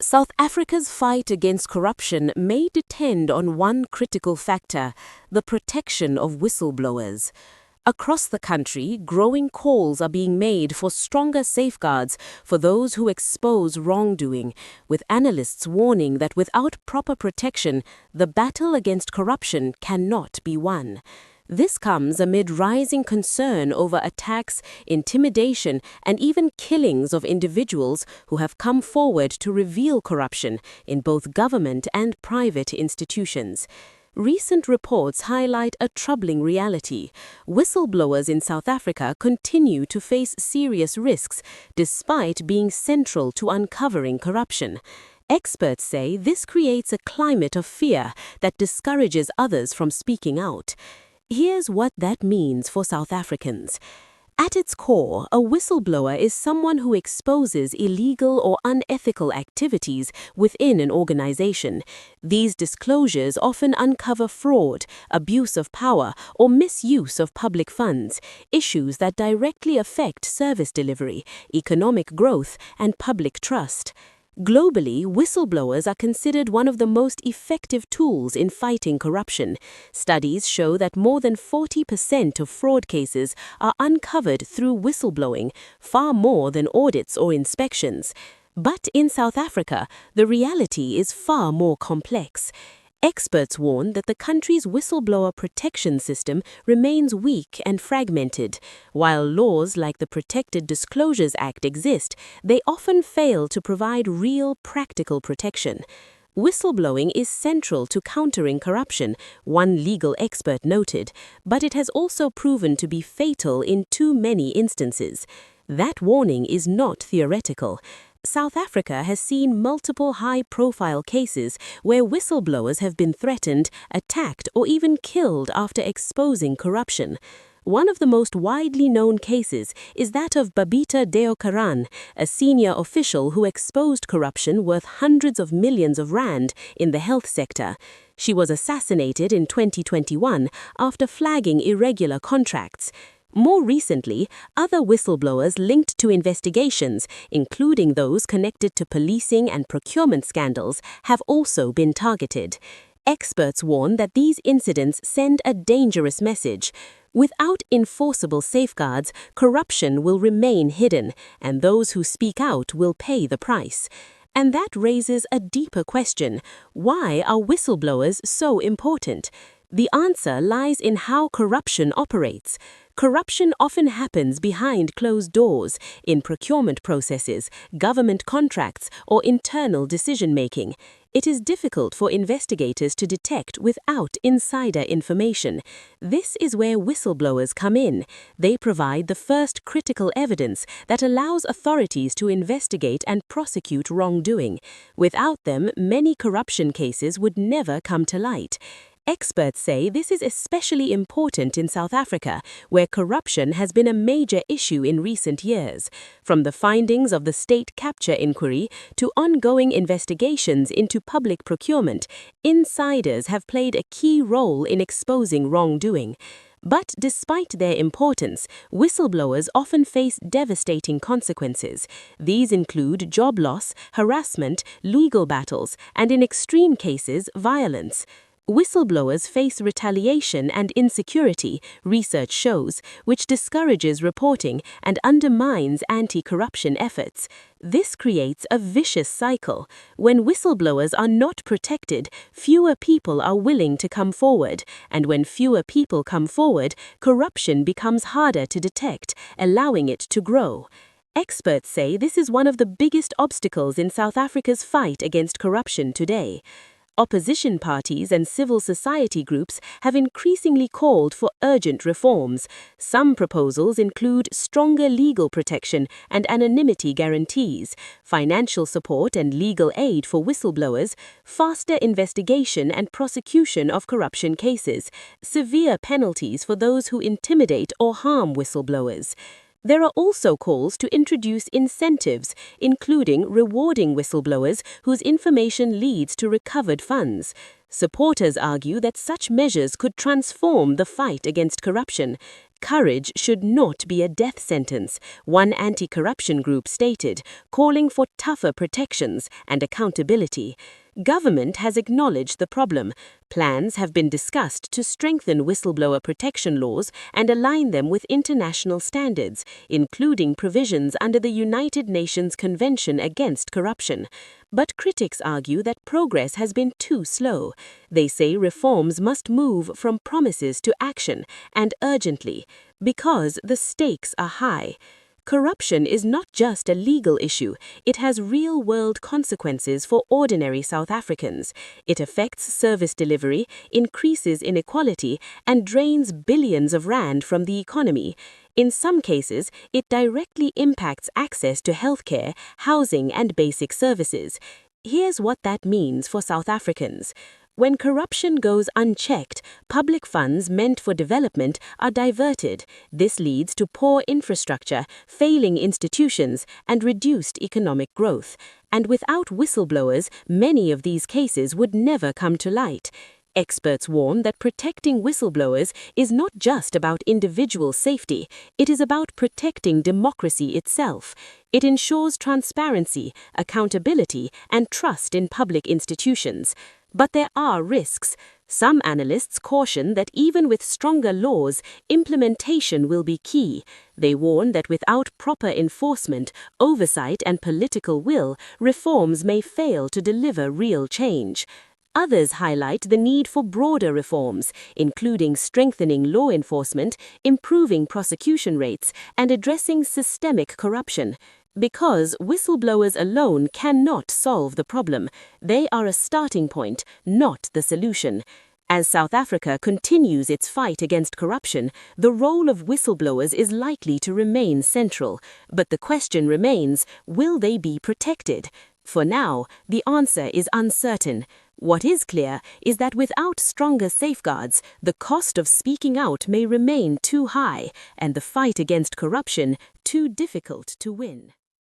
South Africa's fight against corruption may depend on one critical factor: the protection of whistleblowers. Across the country, growing calls are being made for stronger safeguards for those who expose wrongdoing, with analysts warning that without proper protection, the battle against corruption cannot be won. This comes amid rising concern over attacks, intimidation, and even killings of individuals who have come forward to reveal corruption in both government and private institutions. Recent reports highlight a troubling reality. Whistleblowers in South Africa continue to face serious risks despite being central to uncovering corruption. Experts say this creates a climate of fear that discourages others from speaking out. Here's what that means for South Africans. At its core, a whistleblower is someone who exposes illegal or unethical activities within an organization. These disclosures often uncover fraud, abuse of power, or misuse of public funds, issues that directly affect service delivery, economic growth, and public trust. Globally, whistleblowers are considered one of the most effective tools in fighting corruption. Studies show that more than 40% of fraud cases are uncovered through whistleblowing, far more than audits or inspections. But in South Africa, the reality is far more complex. Experts warn that the country's whistleblower protection system remains weak and fragmented. While laws like the Protected Disclosures Act exist, they often fail to provide real, practical protection. Whistleblowing is central to countering corruption, one legal expert noted, but it has also proven to be fatal in too many instances. That warning is not theoretical. South Africa has seen multiple high-profile cases where whistleblowers have been threatened, attacked, or even killed after exposing corruption. One of the most widely known cases is that of Babita Deokaran, a senior official who exposed corruption worth hundreds of millions of rand in the health sector. She was assassinated in 2021 after flagging irregular contracts. More recently, other whistleblowers linked to investigations, including those connected to policing and procurement scandals, have also been targeted. Experts warn that these incidents send a dangerous message. Without enforceable safeguards, corruption will remain hidden, and those who speak out will pay the price. And that raises a deeper question: why are whistleblowers so important? The answer lies in how corruption operates. Corruption often happens behind closed doors, in procurement processes, government contracts, or internal decision-making. It is difficult for investigators to detect without insider information. This is where whistleblowers come in. They provide the first critical evidence that allows authorities to investigate and prosecute wrongdoing. Without them, many corruption cases would never come to light. Experts say this is especially important in South Africa, where corruption has been a major issue in recent years. From the findings of the state capture inquiry to ongoing investigations into public procurement, insiders have played a key role in exposing wrongdoing. But despite their importance, whistleblowers often face devastating consequences. These include job loss, harassment, legal battles, and in extreme cases, violence. Whistleblowers face retaliation and insecurity, research shows, which discourages reporting and undermines anti-corruption efforts. This creates a vicious cycle. When whistleblowers are not protected, fewer people are willing to come forward, and when fewer people come forward, corruption becomes harder to detect, allowing it to grow. Experts say this is one of the biggest obstacles in South Africa's fight against corruption today. Opposition parties and civil society groups have increasingly called for urgent reforms. Some proposals include stronger legal protection and anonymity guarantees, financial support and legal aid for whistleblowers, faster investigation and prosecution of corruption cases, severe penalties for those who intimidate or harm whistleblowers. There are also calls to introduce incentives, including rewarding whistleblowers whose information leads to recovered funds. Supporters argue that such measures could transform the fight against corruption. Courage should not be a death sentence, one anti-corruption group stated, calling for tougher protections and accountability. Government has acknowledged the problem. Plans have been discussed to strengthen whistleblower protection laws and align them with international standards, including provisions under the United Nations Convention Against Corruption. But critics argue that progress has been too slow. They say reforms must move from promises to action, and urgently, because the stakes are high. Corruption is not just a legal issue, it has real-world consequences for ordinary South Africans. It affects service delivery, increases inequality, and drains billions of rand from the economy. In some cases, it directly impacts access to healthcare, housing, and basic services. Here's what that means for South Africans. When corruption goes unchecked, public funds meant for development are diverted. This leads to poor infrastructure, failing institutions, and reduced economic growth. And without whistleblowers, many of these cases would never come to light. Experts warn that protecting whistleblowers is not just about individual safety, it is about protecting democracy itself. It ensures transparency, accountability, and trust in public institutions. But there are risks. Some analysts caution that even with stronger laws, implementation will be key. They warn that without proper enforcement, oversight, and political will, reforms may fail to deliver real change. Others highlight the need for broader reforms, including strengthening law enforcement, improving prosecution rates, and addressing systemic corruption. Because whistleblowers alone cannot solve the problem, they are a starting point, not the solution. As South Africa continues its fight against corruption, the role of whistleblowers is likely to remain central. But the question remains, will they be protected? For now, the answer is uncertain. What is clear is that without stronger safeguards, the cost of speaking out may remain too high, and the fight against corruption too difficult to win.